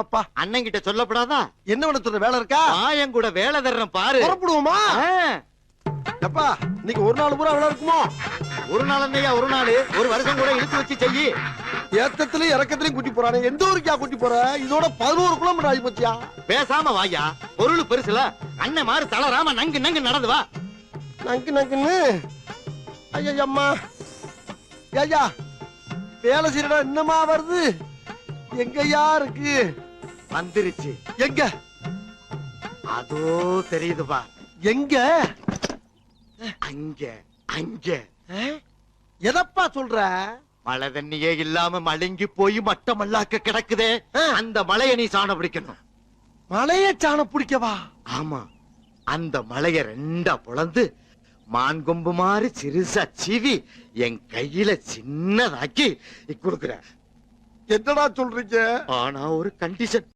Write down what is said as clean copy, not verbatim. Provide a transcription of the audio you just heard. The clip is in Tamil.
அப்பா அண்ணன் கிட்ட சொல்லப்படாதா? என்ன பண்ண சொல்ற வேலை இருக்கா? என் கூட வேலை தர்றேன் பாரு. புறப்படுவோமா? அப்பா இன்னைக்கு ஒரு நாள் பூரா வேலை இருக்குமோ? ஒரு நாள் என்னையா ஒரு நாள், ஒரு வருஷம் கூட இழுத்து வச்சு செய்யி. ஏத்தத்திலயும் இறக்கத்திலயும் கூட்டி போறானே, எந்த ஊருக்கா கூட்டி போற? இதோட 11 கிலோமீட்டர் ஆகி போச்சியா? பேசாம வாயா, பொருள் பெருசுல அண்ணன் மாறு தளராம நங்கு நங்கு நடந்து வா. நங்கு நங்குன்னு ஐயா அம்மா ஐயா வேலை செய்யறா என்னமா வருது? எங்கயா இருக்கு? வந்துருச்சு. எங்க? அதோ தெரியுதுப்பா. எங்க? அங்க அங்க. எதப்பா சொல்ற? மழை தண்ணியே இல்லாம மழுங்கி போய் மட்டமல்லாக்க கிடக்குதே, அந்த மலையை நீ சாண பிடிக்கணும். மலைய சாண பிடிக்கவா? ஆமா, அந்த மலைய ரெண்டா பொளந்து மான் கொம்பு மாதிரி சிறுசா சீவி என் கையில சின்னதாக்கி கொடுக்குற. என்னடா சொல்றீங்க? ஆனா ஒரு கண்டிஷன்.